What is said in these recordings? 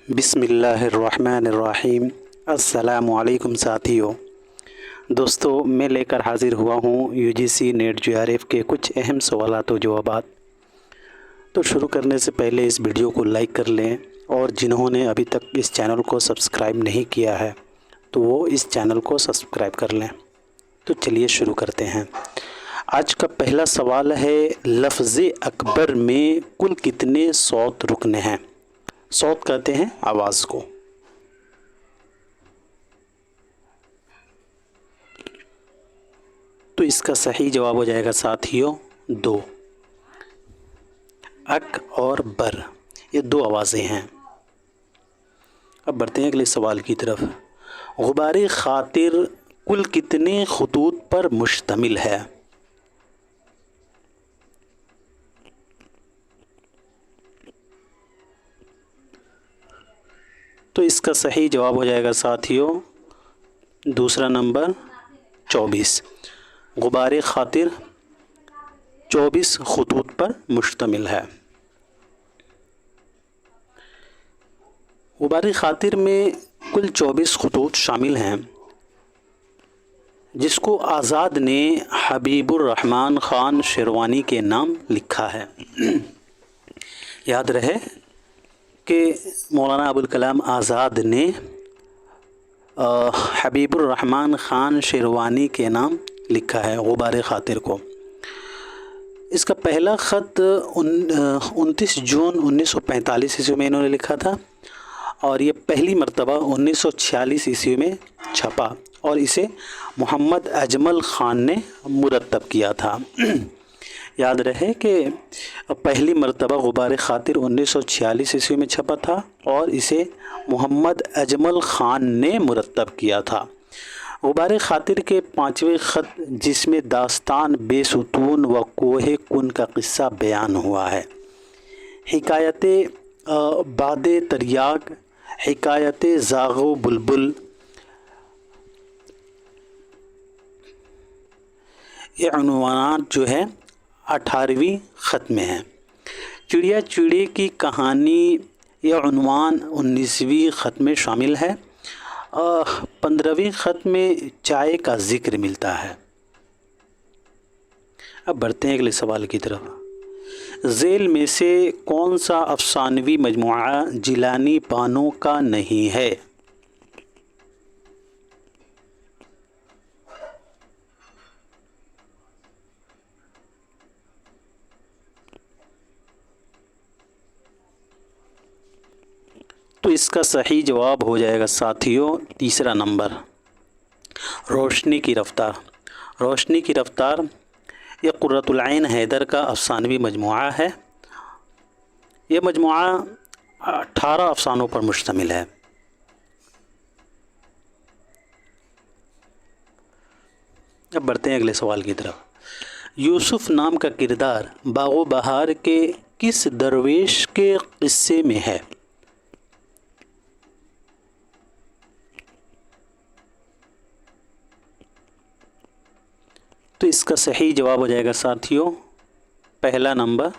بسم اللہ الرحمن الرحیم۔ السلام علیکم ساتھیوں۔ دوستو، میں لے کر حاضر ہوا ہوں UGC نیٹ JRF کے کچھ اہم سوالات و جوابات۔ تو شروع کرنے سے پہلے اس ویڈیو کو لائک کر لیں، اور جنہوں نے ابھی تک اس چینل کو سبسکرائب نہیں کیا ہے تو وہ اس چینل کو سبسکرائب کر لیں۔ تو چلیے شروع کرتے ہیں۔ آج کا پہلا سوال ہے، لفظ اکبر میں کل کتنے صوت رکن ہیں؟ صوت کہتے ہیں آواز کو۔ تو اس کا صحیح جواب ہو جائے گا ساتھیوں 2۔ اک اور بر، یہ 2 آوازیں ہیں۔ اب بڑھتے ہیں اگلے سوال کی طرف۔ غبار خاطر کل کتنے خطوط پر مشتمل ہے؟ تو اس کا صحیح جواب ہو جائے گا ساتھیوں دوسرا نمبر 24۔ غبار خاطر 24 خطوط پر مشتمل ہے۔ غبار خاطر میں کل 24 خطوط شامل ہیں، جس کو آزاد نے حبیب الرحمن خان شیروانی کے نام لکھا ہے۔ یاد رہے کہ مولانا ابوالکلام آزاد نے حبیب الرحمن خان شیروانی کے نام لکھا ہے غبار خاطر کو۔ اس کا پہلا خط 29 جون 1945 عیسوی میں انہوں نے لکھا تھا، اور یہ پہلی مرتبہ 1946 عیسوی میں چھپا، اور اسے محمد اجمل خان نے مرتب کیا تھا۔ یاد رہے کہ پہلی مرتبہ غبار خاطر 1946 عیسوی میں چھپا تھا، اور اسے محمد اجمل خان نے مرتب کیا تھا۔ غبار خاطر کے 5ویں خط، جس میں داستان بے ستون و کوہ کن کا قصہ بیان ہوا ہے، حکایت باد تریاق، حکایت زاغ و بلبل، یہ عنوانات جو ہے 18ویں خط میں ہیں۔ چڑیا چڑی کی کہانی، یہ عنوان 19ویں خط میں شامل ہے۔ 15ویں خط میں چائے کا ذکر ملتا ہے۔ اب بڑھتے ہیں اگلے سوال کی طرف۔ ذیل میں سے کون سا افسانوی مجموعہ جیلانی بانو کا نہیں ہے؟ تو اس کا صحیح جواب ہو جائے گا ساتھیوں تیسرا نمبر، روشنی کی رفتار۔ روشنی کی رفتار یہ قرۃ العین حیدر کا افسانوی مجموعہ ہے۔ یہ مجموعہ 18 افسانوں پر مشتمل ہے۔ اب بڑھتے ہیں اگلے سوال کی طرف۔ یوسف نام کا کردار باغ و بہار کے کس درویش کے قصے میں ہے؟ تو اس کا صحیح جواب ہو جائے گا ساتھیوں پہلا نمبر،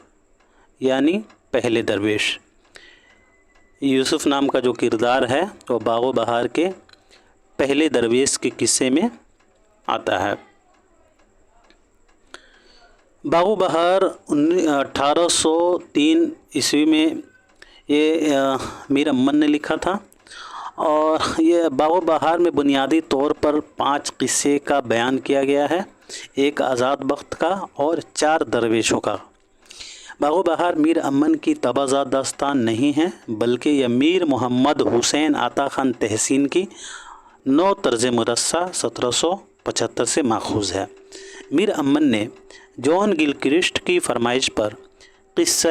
یعنی پہلے درویش۔ یوسف نام کا جو کردار ہے وہ باغ و بہار کے پہلے درویش کے قصے میں آتا ہے۔ باغ و بہار 1803 عیسوی میں یہ میر امن نے لکھا تھا، اور یہ باغ و بہار میں بنیادی طور پر 5 قصے کا بیان کیا گیا ہے، ایک آزاد بخت کا اور 4 درویشوں کا۔ باغ و بہار میر امن کی تبازات داستان نہیں ہے، بلکہ یہ میر محمد حسین عطا خان تحسین کی 9 طرز مرصع 1775 سے ماخوذ ہے۔ میر امن نے جان گلکرسٹ کی فرمائش پر قصہ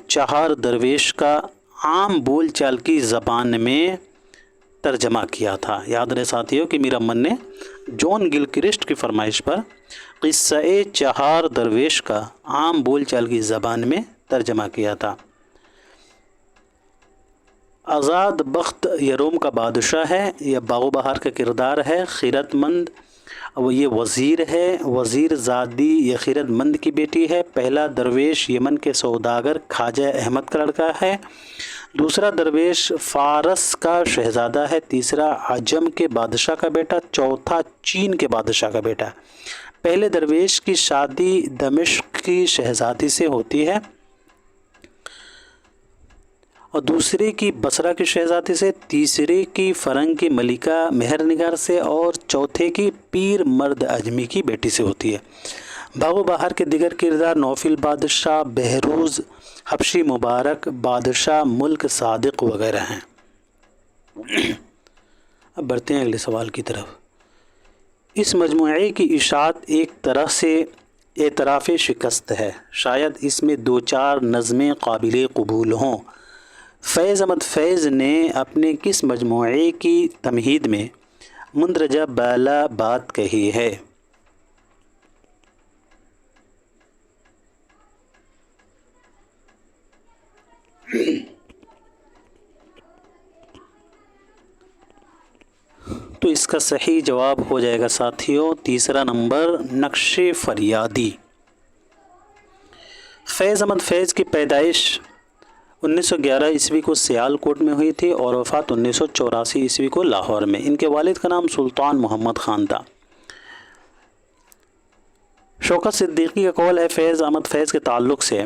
4 درویش کا عام بول چال کی زبان میں ترجمہ کیا تھا۔ یاد رہے ساتھیوں کہ میر امن نے جان گلکرسٹ کی فرمائش پر قصہ 4 درویش کا عام بول چال کی زبان میں ترجمہ کیا تھا۔ آزاد بخت یہ روم کا بادشاہ ہے، یہ باغ و بہار کا کردار ہے۔ خیرت مند یہ وزیر ہے، وزیر زادی یہ خیرت مند کی بیٹی ہے۔ پہلا درویش یمن کے سوداگر خواجہ احمد کا لڑکا ہے، दूसरा दरवेश फारस का शहज़ादा है, तीसरा अजम के बादशाह का बेटा, चौथा चीन के बादशाह का बेटा। पहले दरवेश की शादी दमिश्क की शहज़ादी से होती है और दूसरे की बसरा की शहज़ादी से, तीसरे की फ़रंग की मलिका मेहरनिगार से और चौथे की पीर मर्द अजमी की बेटी से होती है। बागो बहार के दिगर किरदार नौफिल बादशाह, बहरूज हबशी मुबारक बादशाह, मुल्क सादिक वगैरह हैं। अब बढ़ते हैं अगले सवाल की तरफ। इस मजमूए की इशात एक तरह से एतराफ़ शिकस्त है, शायद इसमें दो चार नज़में काबिल कबूल हों। फैज़ अहमद फैज़ ने अपने किस मजमूए की तमहीद में मुंदरजा बाला बात कही है? तो इसका सही जवाब हो जाएगा साथियों तीसरा नंबर, नक्शे फरियादी। फैज़ अहमद फैज़ की पैदाइश 1911 ईस्वी को सियालकोट में हुई थी और वफ़ात 1984 ईस्वी को लाहौर में। इनके वालिद का नाम सुल्तान मोहम्मद ख़ान था। शौकत सिद्दीकी का कौल है फैज़ अहमद फैज़ के ताल्लुक़ से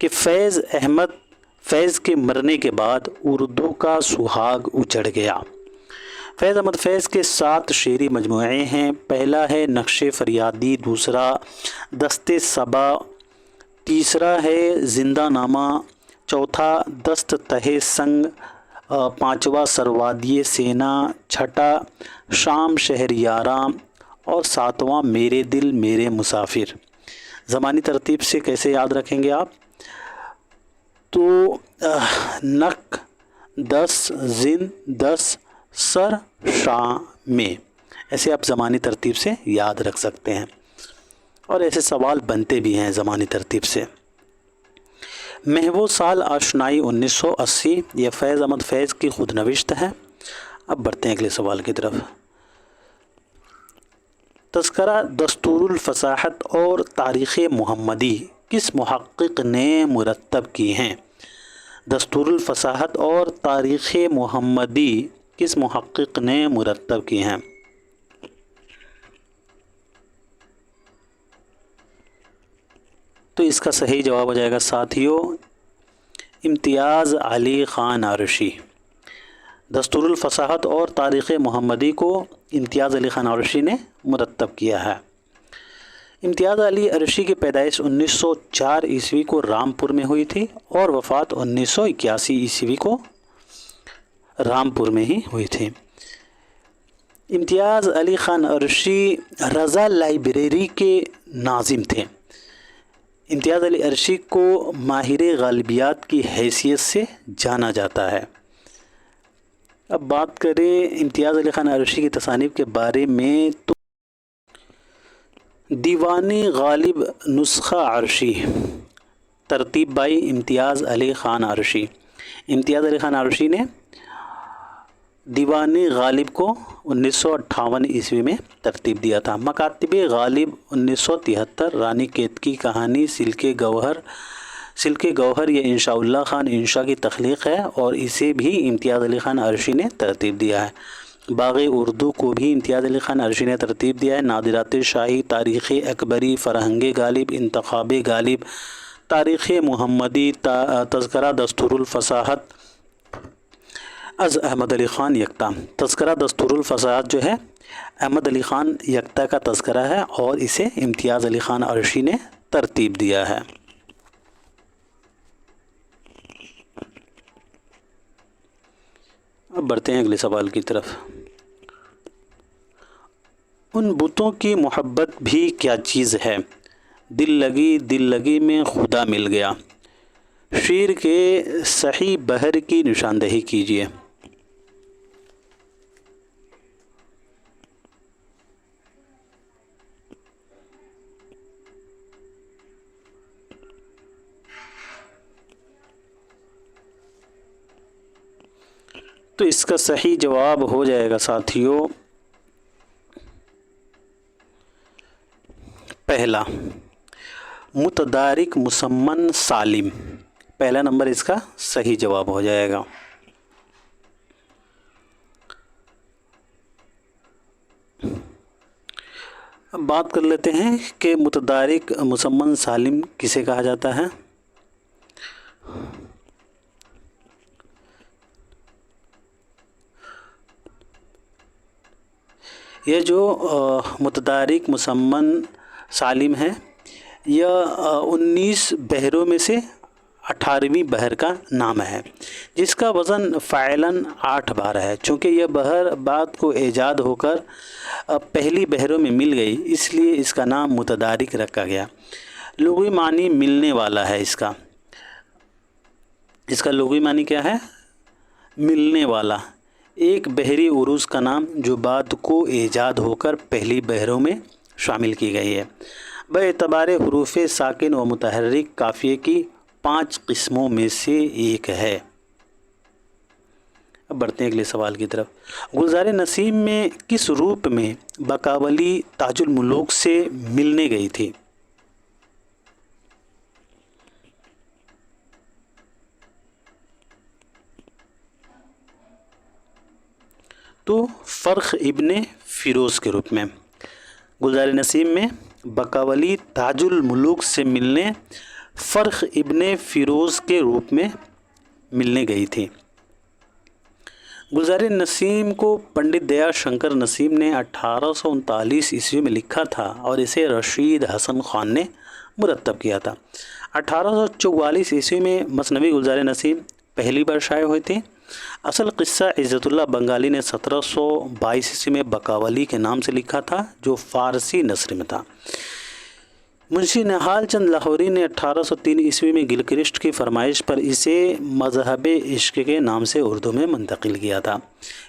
कि फैज़ अहमद फैज़ के मरने के बाद उर्दू का सुहाग उजड़ गया। फैज़ अहमद फैज़ के 7 शेरी मजमूए हैं। पहला है नक्शे फरियादी, दूसरा दस्ते सबा, तीसरा है जिंदा नामा, चौथा दस्त तहे संग, पांचवा सरवादिये सेना, छठा शाम शहर यारा और सातवां मेरे दिल मेरे मुसाफिर। ज़मानी तरतीब से कैसे याद रखेंगे आप? तो नक 10, जिन 10, सर शाह में, ऐसे आप ज़मानी तरतीब से याद रख सकते हैं और ऐसे सवाल बनते भी हैं ज़मानी तरतीब से। महबूब साल आशनाई 1980, यह फैज़ अहमद फैज़ की खुद नविश्त है। अब बढ़ते हैं अगले सवाल की तरफ। तज़किरा दस्तूरुल फ़साहत और तारीख़ मुहम्मदी किस मुहक्किक ने मुरत्तब की हैं? दस्तूरुल फ़साहत और तारीख़ मुहम्मदी किस मुहक्किक ने मुरत्तब की हैं? तो इसका सही जवाब हो जाएगा साथियों इम्तियाज़ अली ख़ान आरशी। दस्तूरुल फ़साहत और तारीख़ मुहम्मदी को इम्तियाज़ अली ख़ान आरशी ने मुरत्तब किया है। इम्तियाज़ अली आरशी की पैदाइश 1904 ईस्वी को रामपुर में हुई थी और वफ़ात 1981 ईस्वी को रामपुर में ही हुई थी। इम्तियाज़ अली ख़ान आरशी रज़ा लाइब्रेरी के नाज़िम थे। इम्तियाज़ अली आरशी को माहिर गालिबियात की हैसियत से जाना जाता है। अब बात करें इम्तियाज़ अली ख़ान आरशी की तसानीफ़ के बारे में, तो दीवानी गालिब नुस्ख़ा आरशी, तरतीब बाई इम्तियाज़ अली ख़ान आरशी। इम्तियाज़ अली ख़ान आरशी ने दीवानी गालिब को 1958 ईस्वी में तरतीब दिया था। मकातिबे गालिब 1973, रानी केतकी कहानी, सिल्के गौहर ये इंशाउल्लाह ख़ान इंशा की तख्लीक़ है और इसे भी इम्तियाज़ अली ख़ान आरशी ने तरतीब दिया है। बाग़े उर्दू को भी इम्तियाज़ अली ख़ान आरशी ने तरतीब दिया है। नादिरात शाही, तारीख़ अकबरी, फ़रहंग गालिब, इंतखाब गालिब, तारीख़ मुहम्मदी, तज़किरा दस्तूरुल फ़साहत अज़ अहमद अली ख़ान यकता। तज़किरा दस्तूरुल फ़साहत जो है अहमद अली ख़ान यकता का तज़किरा है और इसे इम्तियाज़ अली ख़ान आरशी ने तरतीब दिया है। अब बढ़ते हैं अगले सवाल की तरफ। उन बुतों की मोहब्बत भी क्या चीज़ है? दिल लगी में खुदा मिल गया। शेर के सही बहर की निशानदही कीजिए। तो इसका सही जवाब हो जाएगा साथियों पहला, मुतदारिक मुसम्मन सालिम। पहला नंबर इसका सही जवाब हो जाएगा। अब बात कर लेते हैं कि मुतदारिक मुसम्मन सालिम किसे कहा जाता है। यह जो मुतदारिक मुसम्मन सालिम है, यह 19 बहरों में से 18वीं बहर का नाम है, जिसका वज़न फ़ाइलन 8 बार है। चूँकि यह बहर बाद को ईजाद होकर पहली बहरों में मिल गई, इसलिए इसका नाम मुतदारिक रखा गया। लुग़वी मानी मिलने वाला है। इसका लुग़वी मानी क्या है? मिलने वाला। एक बहरी उरूज़ का नाम जो बाद को ईजाद होकर पहली बहरों में शामिल की गई है। बएतबार हुरूफ़ साकिन व मुतहर्रिक काफ़िए की 5 किस्मों में से एक है। अब बढ़ते हैं अगले सवाल की तरफ। गुलज़ार नसीम में किस रूप में बकावली ताजुल मुलूक से मिलने गई थी? तो फ़र्ख इब्ने फ़िरोज़ के रूप में। गुलज़ार नसीम में बकावली ताजुल मुलूक से मिलने फ़र्ख इब्ने फ़िरोज़ के रूप में मिलने गई थी। गुलज़ार नसीम को पंडित दया शंकर नसीम ने 1839 ईस्वी में लिखा था और इसे रशीद हसन ख़ान ने मुरतब किया था। 1844 ईस्वी में मसनवी गुलज़ार नसीम पहली बार शाये हुई थी। असल क़िस्सा इज़्ज़तुल्लाह बंगाली ने 1722 ईस्वी में बकावली के नाम से लिखा था, जो फ़ारसी नस्र में था। मुंशी निहाल चंद लाहौरी ने 1803 ईस्वी में गिलक्रिस्ट की फरमाइश पर इसे मज़हब इश्क के नाम से उर्दू में मुंतकिल किया था।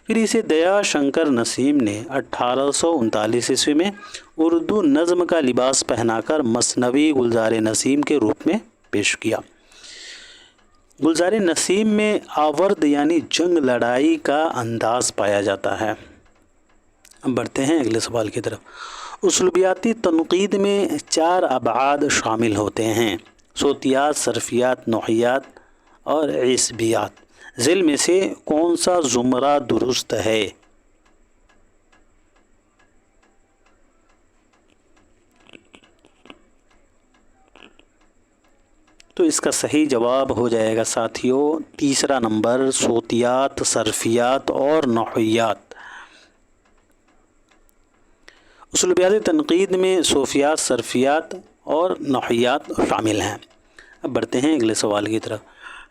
फिर इसे दया शंकर नसीम ने 1839 ईस्वी में उर्दू नज़्म का लिबास पहनाकर मसनवी गुलज़ार नसीम के रूप में पेश किया। गुलज़ार नसीम में आवर्द यानी जंग लड़ाई का अंदाज़ पाया जाता है। अब बढ़ते हैं अगले सवाल की तरफ। उसलूबियाती तनक़ीद में 4 अबआद शामिल होते हैं: सोतियात, सरफियात, नौहियात और इसबियात। ज़िल में से कौन सा ज़ुमरा दुरुस्त है? तो इसका सही जवाब हो जाएगा साथियों तीसरा नंबर, सोतियात, सरफियात और नौहियात। उसलूबियाती तनक़ीद में सोफ़ियात, सरफियात और नौहियात शामिल हैं। अब बढ़ते हैं अगले सवाल की तरफ।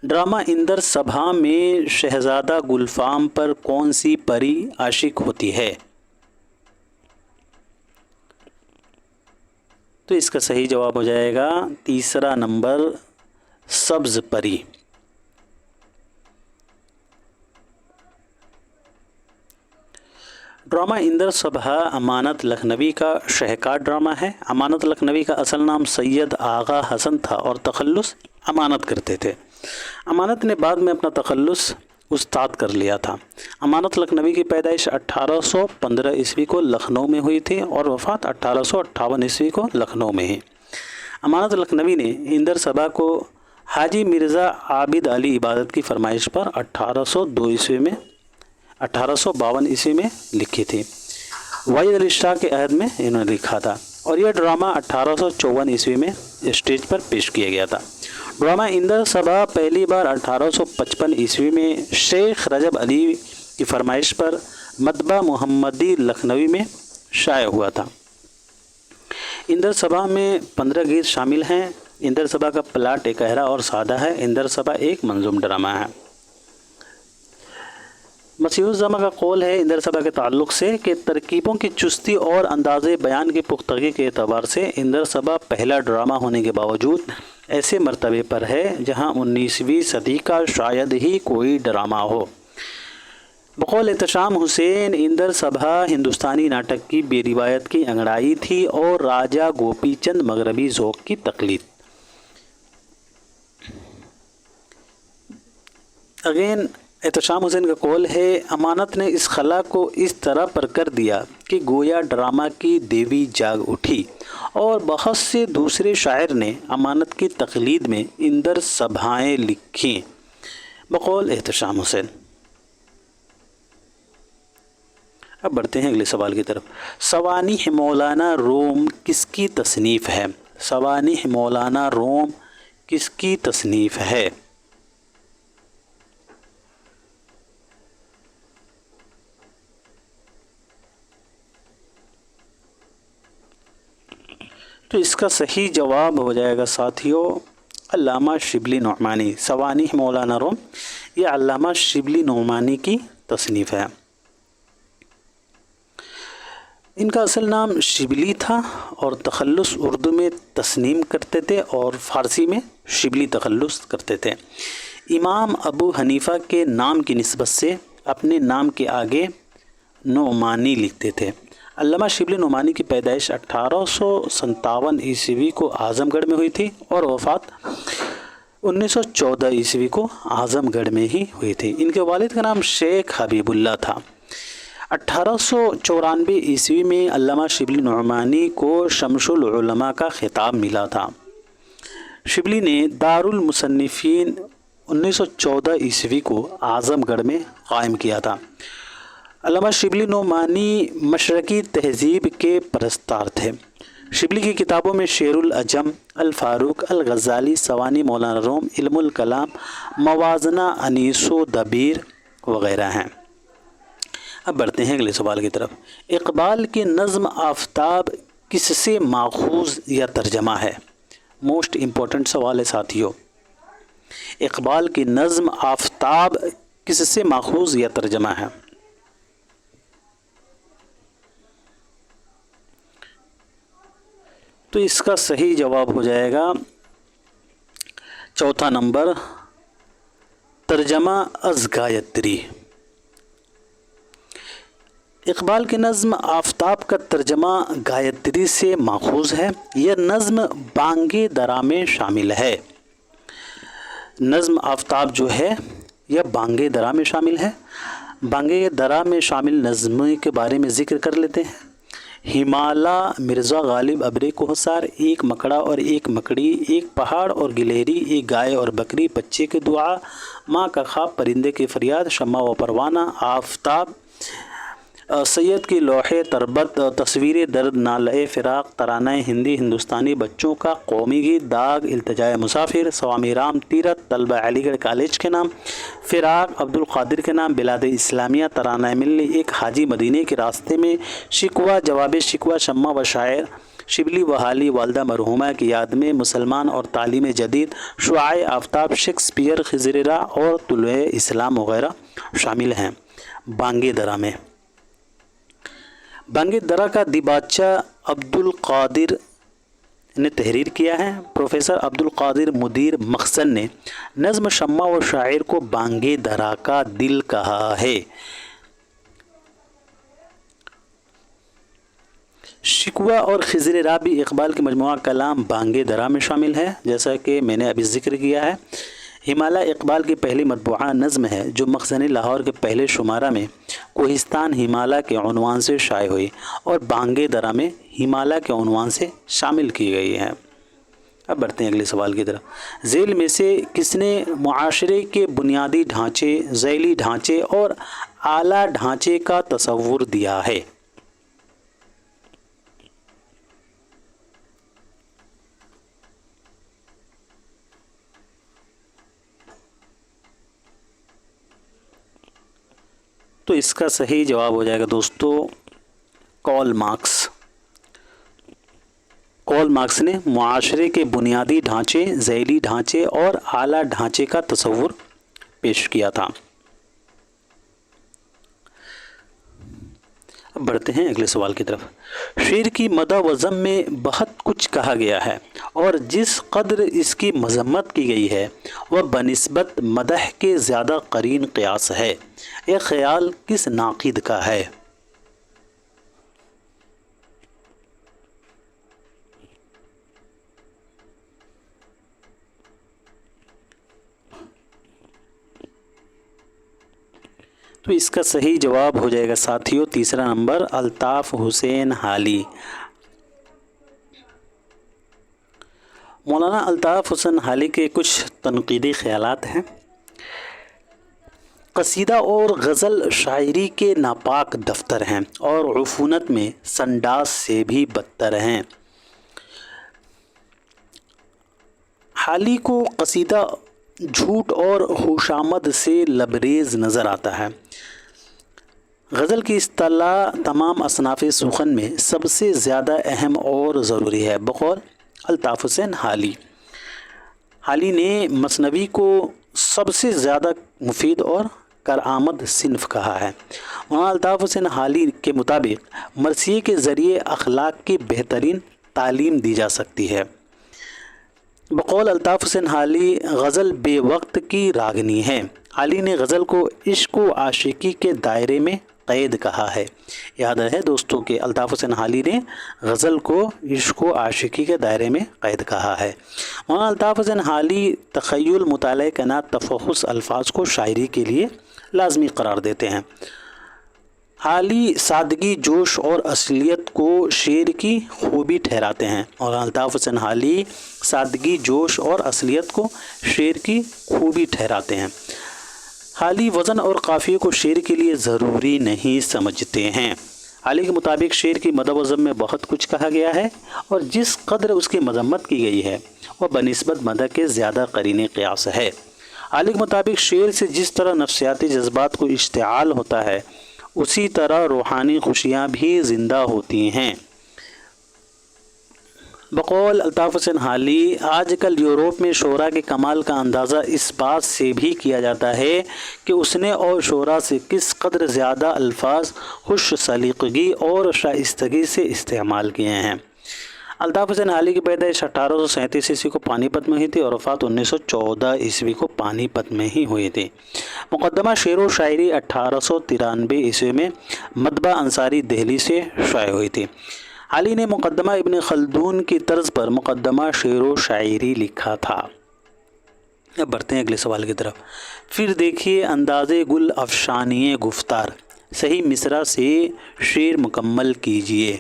ड्रामा इंदर सभा में शहज़ादा गुलफ़ाम पर कौन सी परी आशिक होती है? तो इसका सही जवाब हो जाएगा तीसरा नंबर, सब्ज़ परी। ड्रामा इंदर सभा अमानत लखनवी का शहकार ड्रामा है। अमानत लखनवी का असल नाम सैयद आगा हसन था और तखल्लुस अमानत करते थे। अमानत ने बाद में अपना तखल्लुस उस्ताद कर लिया था। अमानत लखनवी की पैदाइश 1815 ईस्वी को लखनऊ में हुई थी और वफ़ात 1858 ईस्वी को लखनऊ में ही। अमानत लखनवी ने इंदर सभा को हाजी मिर्ज़ा आबिद अली इबादत की फरमाइश पर 1852 ईस्वी में लिखी थी। वाहिद अली शाह के अहद में इन्होंने लिखा था और यह ड्रामा 1854 ईस्वी में स्टेज पर पेश किया गया था। ड्रामा इंदर सभा पहली बार 1855 ईस्वी में शेख रजब अली की फरमाइश पर मतबा मोहम्मदी लखनवी में शाये हुआ था। इंदर सभा में 15 गीत शामिल हैं। इंदर सभा का प्लाट एकहरा और सादा है। इंदर सभा एक मंजूम ड्रामा है। मसीहुज़्ज़मा का कौल है इंदर सभा के ताल्लुक़ से कि तरकीबों की चुस्ती और अंदाज़े बयान की पुख्तगी के एतबार से इंदर सभा पहला ड्रामा होने के बावजूद ऐसे मर्तबे पर है जहां 19वीं सदी का शायद ही कोई ड्रामा हो। बकौल एहतशाम हुसैन, इंदर सभा हिंदुस्तानी नाटक की बेरिवायत की अंगड़ाई थी और राजा गोपी चंद मगरबी ज़ौक़ की तक़लीद। अगेन एहतशाम हुसैन का कौल है, अमानत ने इस खला को इस तरह पर कर दिया कि गोया ड्रामा की देवी जाग उठी, और बहुत से दूसरे शायर ने अमानत की तकलीद में इंदर सभाएँ लिखी। बकौल एहतशाम हुसैन। अब बढ़ते हैं अगले सवाल की तरफ। सवानीह मौलाना रोम किसकी तसनीफ़ है? सवानीह मौलाना रोम किसकी तसनीफ़ है? तो इसका सही जवाब हो जाएगा साथियों अल्लामा शिबली नोमानी। सवानीह मौलाना रोम ये अल्लामा शिबली नोमानी की तसनीफ़ है। इनका असल नाम शिबली था और तखल्लुस उर्दू में तस्नीम करते थे और फ़ारसी में शिबली तखल्लुस करते थे। इमाम अबू हनीफ़ा के नाम की निस्बत से अपने नाम के आगे नोमानी लिखते थे। अल्लामा शिबली नोमानी की पैदाइश 1857 ईस्वी को आज़मगढ़ में हुई थी और वफ़ात 1914 ईस्वी को आज़मगढ़ में ही हुई थी। इनके वालिद का नाम शेख हबीबुल्ला था। 1894 ईस्वी में अल्लामा शिबली नोमानी को शमसुल उलमा का खिताब मिला था। शिबली ने दारुल मुसन्निफीन 1914 ईस्वी को आज़मगढ़ में क़ायम किया था। अल्लामा शिबली नोमानी मशरक़ी तहज़ीब के परस्तार थे। शिबली की किताबों में शेरुल अजम, अल फ़ारूक, अल ग़ज़ाली, सवानी मौलाना रोम, इल्मुल कलाम, मवाज़ना अनीसो दबीर वग़ैरह हैं। अब बढ़ते हैं अगले सवाल की तरफ। इक़बाल की नज़्म आफ़ताब किससे माख़ूज़ या तर्जमा है? मोस्ट इम्पोर्टेंट सवाल है साथियों। इक़बाल की नज़्म आफ़ताब किससे माख़ूज़ या तर्जमा है? तो इसका सही जवाब हो जाएगा चौथा नंबर, तर्जमा अज़ गायत्री। इक़बाल की नज़्म आफ़ताब का तर्जमा गायत्री से माख़ूज़ है। यह नज़्म बांगे दरा में शामिल है। नज़्म आफ़ताब जो है यह बांगे दरा में शामिल है। बांगे दरा में शामिल नज़्म के बारे में ज़िक्र कर लेते हैं। हिमाला, मिर्ज़ा गालिब, अब्रे कोहसार, एक मकड़ा और एक मकड़ी, एक पहाड़ और गिलहरी, एक गाय और बकरी, बच्चे की दुआ, माँ का ख्वाब, परिंदे की फरियाद, शम्मा व परवाना, आफ़ताब, सैयद की लोहे तरबत, तस्वीरें दर्द, नाले फ़िराक, तरानाए हिंदी हिंदुस्तानी, बच्चों का कौमी गीत, दाग, इल्तिजाए मुसाफिर, स्वामी राम तीरथ, तलबा अलीगढ़ कॉलेज के नाम, फ़िराक, अब्दुल क़ादिर के नाम, बिलाद इस्लामिया, तरानाए मिल्ली, एक हाजी मदीने के रास्ते में, शिकवा जवाब शिकवा, शम्मा व शायर, शिबली वहाली, वालदा मरहुमा की याद में, मुसलमान और तालीम जदीद, शुआए आफ़ताब, शेक्सपियर, खिज़रिरा और तुलुए इस्लाम वग़ैरह शामिल हैं। बांगे दरा में बांगे दरा का दिबाचा अब्दुल क़ादिर ने तहरीर किया है। प्रोफेसर अब्दुल क़ादिर मुदीर मखसन ने नज़्म शम्मा व शायर को बांगे दरा का दिल कहा है। शिकवा और खिज़रिरा भी इक़बाल के मजमुआ कलाम बांगे दरा में शामिल है, जैसा कि मैंने अभी ज़िक्र किया है। हिमालय इक़बाल की पहली मतबूआ नज़्म है जो मखज़न लाहौर के पहले शुमारा में कोहिस्तान हिमालय के उन्वान से शाये हुई और बांगे दरा में हिमालय के उन्वान से शामिल की गई है। अब बढ़ते हैं अगले सवाल की तरफ। झेल में से किसने मुआशरे के बुनियादी ढांचे, ज़ैली ढांचे और आला ढांचे का तसव्वुर दिया है? तो इसका सही जवाब हो जाएगा दोस्तों कार्ल मार्क्स। कार्ल मार्क्स ने मुआशरे के बुनियादी ढांचे, ज़ैली ढांचे और आला ढांचे का तसव्वुर पेश किया था। अब बढ़ते हैं अगले सवाल की तरफ। शेर की मदा व ज़म में बहुत कुछ कहा गया है और जिस कदर इसकी मजम्मत की गई है वह बनिस्बत मदह के ज़्यादा करीन क़ियास है। यह ख़याल किस नाक़िद का है? تو اس کا صحیح جواب ہو جائے گا ساتھیوں تیسرا نمبر الطاف حسین حالی۔ مولانا الطاف حسین حالی کے کچھ تنقیدی خیالات ہیں۔ قصیدہ اور غزل شاعری کے ناپاک دفتر ہیں اور عفونت میں سنڈاس سے بھی بدتر ہیں۔ حالی کو قصیدہ جھوٹ اور خوشامد سے لبریز نظر آتا ہے۔ غزل کی اصطلاح تمام اصناف سخن میں سب سے زیادہ اہم اور ضروری ہے بقول الطاف حسین حالی۔ حالی نے مثنوی کو سب سے زیادہ مفید اور کارآمد صنف کہا ہے۔ مولانا الطاف حسین حالی کے مطابق مرثیے کے ذریعے اخلاق کی بہترین تعلیم دی جا سکتی ہے۔ بقول الطاف حسین حالی غزل بے وقت کی راگنی ہے۔ حالی نے غزل کو عشق و عاشقی کے دائرے میں قید کہا ہے۔ یاد رہے دوستوں کہ الطاف حسین حالی نے غزل کو عشق و عاشقی کے دائرے میں قید کہا ہے۔ مولانا الطاف حسین حالی تخیل، مطالعہ کنات، تفحص الفاظ کو شاعری کے لیے لازمی قرار دیتے ہیں۔ حالی سادگی، جوش اور اصلیت کو شعر کی خوبی ٹھہراتے ہیں۔ مولانا الطاف حسین حالی سادگی، جوش اور اصلیت کو شعر کی خوبی ٹھہراتے ہیں۔ حالی وزن اور قافیے کو شعر کے لیے ضروری نہیں سمجھتے ہیں۔ حالی کے مطابق شعر کی مدح و ذم میں بہت کچھ کہا گیا ہے اور جس قدر اس کی مذمت کی گئی ہے وہ بنسبت مدح کے زیادہ قرین قیاس ہے۔ حالی کے مطابق شعر سے جس طرح نفسیاتی جذبات کو اشتعال ہوتا ہے اسی طرح روحانی خوشیاں بھی زندہ ہوتی ہیں۔ بقول الطاف حسین حالی آج کل یورپ میں شعراء کے کمال کا اندازہ اس بات سے بھی کیا جاتا ہے کہ اس نے اور شعراء سے کس قدر زیادہ الفاظ خوش سلیقگی اور شائستگی سے استعمال کیے ہیں۔ الطاف حسین حالی کی پیدائش 1837 عیسوی کو پانی پت میں ہوئی تھی اور وفات 1914 عیسوی کو پانی پت میں ہی ہوئی تھی۔ مقدمہ شعر و شاعری 1893 عیسوی میں مطبع انصاری دہلی سے شائع ہوئی تھی۔ حالی نے مقدمہ ابن خلدون کی طرز پر مقدمہ شعر و شاعری لکھا تھا۔ اب بڑھتے ہیں اگلے سوال کی طرف۔ پھر دیکھیے انداز گل افشانی گفتار، صحیح مصرع سے شعر مکمل کیجیے۔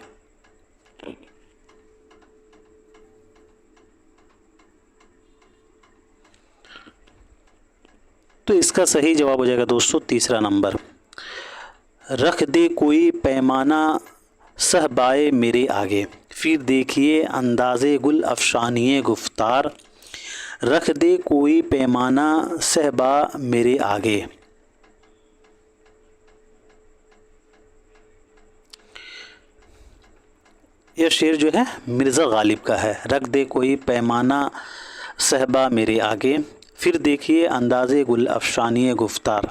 تو اس کا صحیح جواب ہو جائے گا دوستو تیسرا نمبر، رکھ دے کوئی پیمانہ صہبائے میرے آگے۔ پھر دیکھیے انداز گل افشانی گفتار، رکھ دے کوئی پیمانہ صہبا میرے آگے۔ یہ شعر جو ہے مرزا غالب کا ہے، رکھ دے کوئی پیمانہ صہبا میرے آگے، پھر دیکھیے انداز گل افشانی گفتار۔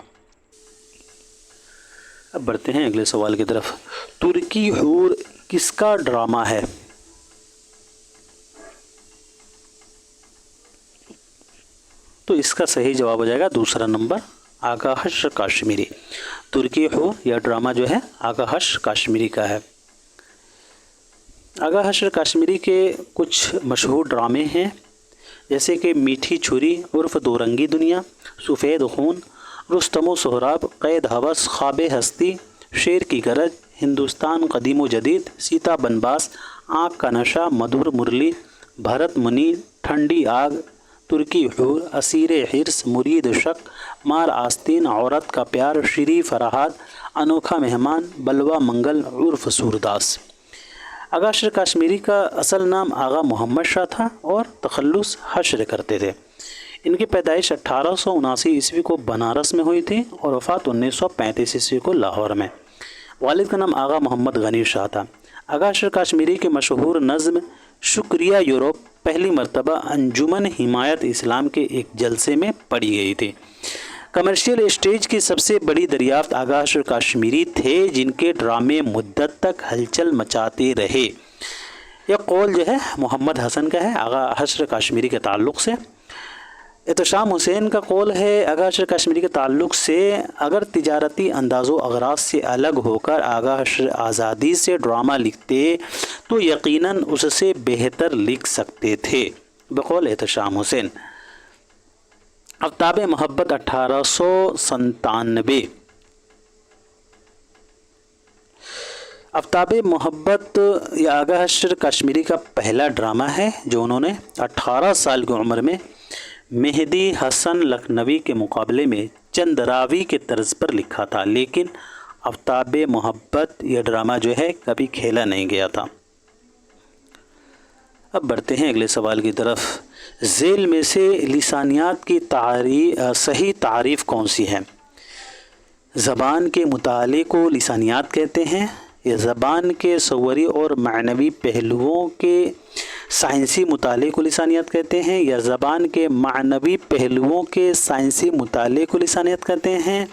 اب بڑھتے ہیں اگلے سوال کی طرف۔ ترکی حور کس کا ڈرامہ ہے؟ تو اس کا صحیح جواب ہو جائے گا دوسرا نمبر، آغا حشر کاشمیری۔ ترکی حور یا ڈرامہ جو ہے آغا حشر کاشمیری کا ہے۔ آغا حشر کاشمیری کے کچھ مشہور ڈرامے ہیں جیسے کہ میٹھی چھری عرف دو رنگی دنیا، سفید خون، رستم و سہراب، قید ہوس، خواب ہستی، شیر کی گرج، ہندوستان قدیم و جدید، سیتا بنباس، آنکھ کا نشہ، مدھر مرلی، بھرت منی، ٹھنڈی آگ، ترکی حور، اسیر حرص، مرید شک، مار آستین، عورت کا پیار، شری فرہاد، انوکھا مہمان، بلوا منگل، عرف سورداس۔ آغا حشر کاشمیری کا اصل نام آغا محمد شاہ تھا اور تخلص حشر کرتے تھے۔ ان کی پیدائش 1879 عیسوی کو بنارس میں ہوئی تھی اور وفات 1935 عیسوی کو لاہور میں۔ والد کا نام آغا محمد غنی شاہ تھا۔ آغا حشر کاشمیری کی مشہور نظم شکریہ یورپ پہلی مرتبہ انجمن حمایت اسلام کے ایک جلسے میں پڑھی گئی تھی۔ کمرشل اسٹیج کی سب سے بڑی دریافت آغا حشر کاشمیری تھے جن کے ڈرامے مدت تک ہلچل مچاتے رہے۔ یہ قول جو ہے محمد حسن کا ہے آغا حشر کاشمیری کے تعلق سے۔ احتشام حسین کا قول ہے آغا حشر کاشمیری کے تعلق سے، اگر تجارتی انداز و اغراض سے الگ ہو کر آغا حشر آزادی سے ڈرامہ لکھتے تو یقیناً اس سے بہتر لکھ سکتے تھے، بقول احتشام حسین۔ آفتاب محبت 1897، आफ़ताब मोहब्बत ये आगा हश्र कश्मीरी का पहला ड्रामा है जो उन्होंने 18 साल की उम्र में मेहदी हसन लखनवी के मुकाबले में चंद रावी के तर्ज पर लिखा था, लेकिन आफ़ताब मोहब्बत यह ड्रामा जो है कभी खेला नहीं गया था। अब बढ़ते हैं अगले सवाल की तरफ। झेल में से लिसानियात की सही तारीफ़ कौन सी है? ज़बान के मुताले को लिसानियात कहते हैं, या ज़बान के सवरी और मानवी पहलुओं के साइंसी मुताले को लिसानियत कहते हैं, या ज़बान के मानवी पहलुओं के साइंसी मुताले को लिसानियत कहते हैं,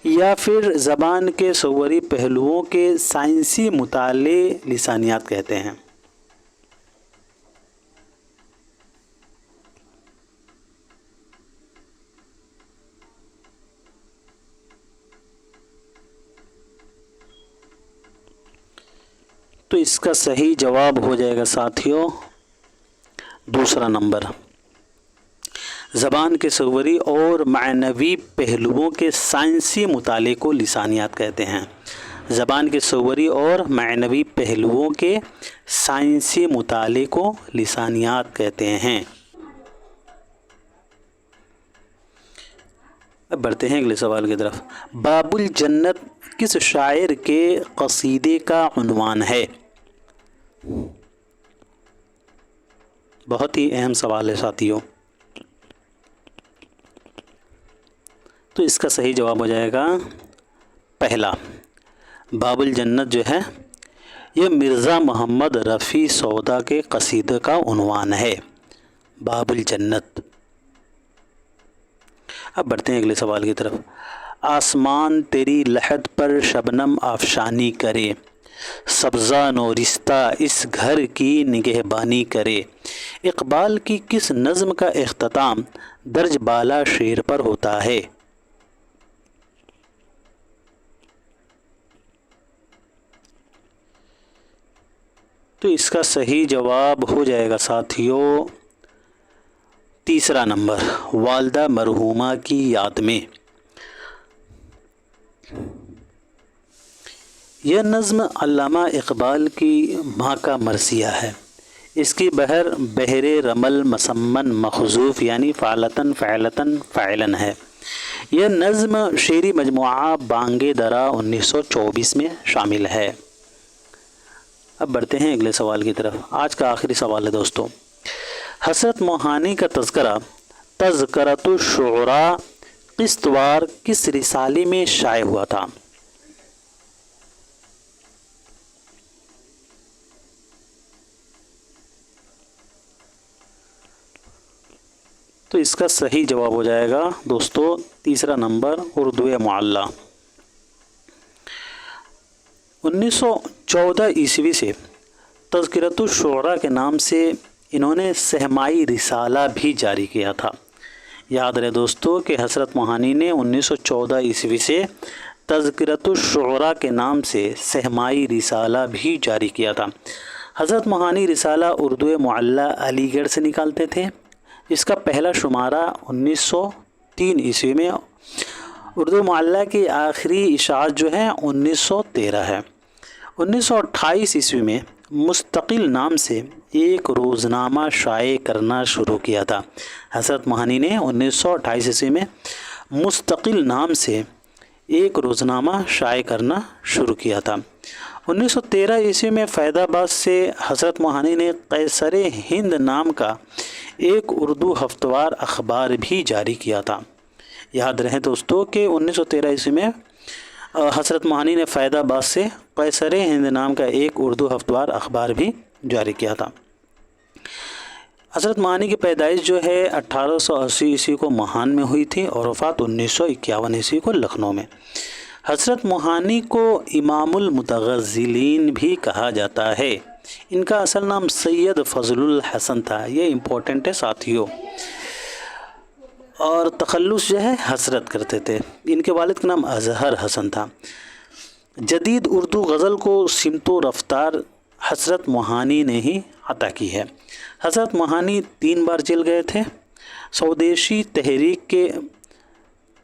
या फिर ज़बान के सवरी पहलुओं के साइंसी मुताले लिसानियत कहते हैं? तो इसका सही जवाब हो जाएगा साथियों दूसरा नंबर। ज़बान के सवरी और मानवी पहलुओं के साइंसी मुताले को लिसानियात कहते हैं। ज़बान के सवरी और मानवी पहलुओं के साइंसी मुताले को लिसानियात कहते हैं। अब बढ़ते हैं अगले सवाल की तरफ। बाबुल जन्नत किस शायर के क़सीदे का उन्वान है? बहुत ही अहम सवाल है साथियों। तो इसका सही जवाब हो जाएगा पहला। बाबुल जन्नत जो है यह मिर्ज़ा मोहम्मद रफ़ी सौदा के क़सीदे का उन्वान है, बाबुल जन्नत। अब बढ़ते हैं अगले सवाल की तरफ। आसमान तेरी लहद पर शबनम आफशानी करे, सब्ज़ा नोरिस्ता इस घर की निगहबानी करे। इक़बाल की किस नज़्म का इख्तिताम दर्ज बाला शेर पर होता है? तो इसका सही जवाब हो जाएगा साथियों तीसरा नंबर, वालदा मरहूमा की याद में। यह नज़्म अल्लामा इक़बाल की माँ का मरसिया है। इसकी बहर बहरे रमल मसम्मन मखजूफ़ यानी फ़ालतन फ़ैलतन फ़ैलन है। यह नज़्म शेरी मजमुआ बांगे दरा 1924 में शामिल है। अब बढ़ते हैं अगले सवाल की तरफ। आज का आखिरी सवाल है दोस्तों। हज़रत मोहानी का तज़किरा तज़किरतुश शुअरा क़िस्तवार किस रिसाले में शाये हुआ था? तो इसका सही जवाब हो जाएगा दोस्तों तीसरा नंबर, उर्दू मुअल्ला। 1914 ईस्वी से तज़किरतुश शुअरा के नाम से इन्होंने सहमाई रिसाला भी जारी किया था। याद रहे दोस्तों कि हज़रत मोहानी ने 1914 ईस्वी से तज़किरतुश शुअरा के नाम से सहमाई रिसाला भी जारी किया था। हज़रत मोहानी रिसाला उर्दू मुअल्ला अलीगढ़ से निकालते थे। इसका पहला शुमारा 1903 ईस्वी में, उर्दू मुअल्ला की आखिरी इशाअत जो है 1913 है। 1928 ईस्वी में मुस्तकिल नाम से एक रोज़नामा शाये करना शुरू किया था। हज़रत मोहानी ने 1928 ईस्वी में मुस्तकिल नाम से एक रोज़नामा शाये करना शुरू किया था। 1913 ईस्वी में फैज़ाबाद से हज़रत मोहानी ने कैसरे हिंद नाम का एक उर्दू हफ्तवार अखबार भी जारी किया था। याद रहे दोस्तों कि 1913 ईस्वी में हज़रत मोहानी ने फैज़ाबाद से कैसरे हिंद नाम का एक उर्दू हफ्तवार अखबार भी जारी किया था। हज़रत मोहानी की पैदाइश जो है 1880 ईस्वी को महान में हुई थी और वफ़ात 1951 ईस्वी को लखनऊ में। हज़रत मोहानी को इमामुल मुतग़ज़्ज़िलीन भी कहा जाता है। इनका असल नाम सैयद फ़ज़लुल हसन था। ये इम्पोर्टेंट है साथियों। और तखल्लुस जो है हसरत करते थे। इनके वालिद का नाम अज़हर हसन था। जदीद उर्दू गज़ल को सिमतो रफ्तार हज़रत मोहानी ने ही अता की है। हज़रत मोहानी 3 बार जेल गए थे। स्वदेशी तहरीक के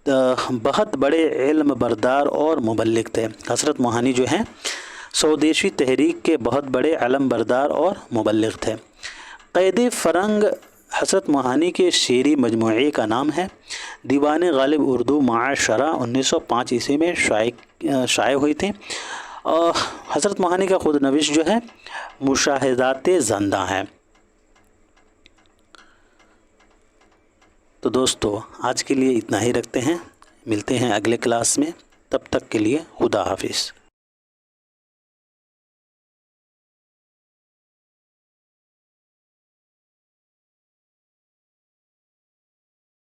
बहुत बड़े इल्म बरदार और मुबल्लिग थे। हज़रत मोहानी जो हैं स्वदेशी तहरीक के बहुत बड़े अलम बरदार और मुबल्लिग थे। क़ैद फ़रंग हज़रत मोहानी के शेरी मजमूए का नाम है। दीवान गालिब उर्दू माशरा 1905 ईस्वी में शाये हुई थी। और हज़रत मोहानी का खुद नविश जो है मुशाहिदात ज़ंदा है। तो दोस्तों आज के लिए इतना ही रखते हैं, मिलते हैं अगले क्लास में, तब तक के लिए खुदा हाफिज़।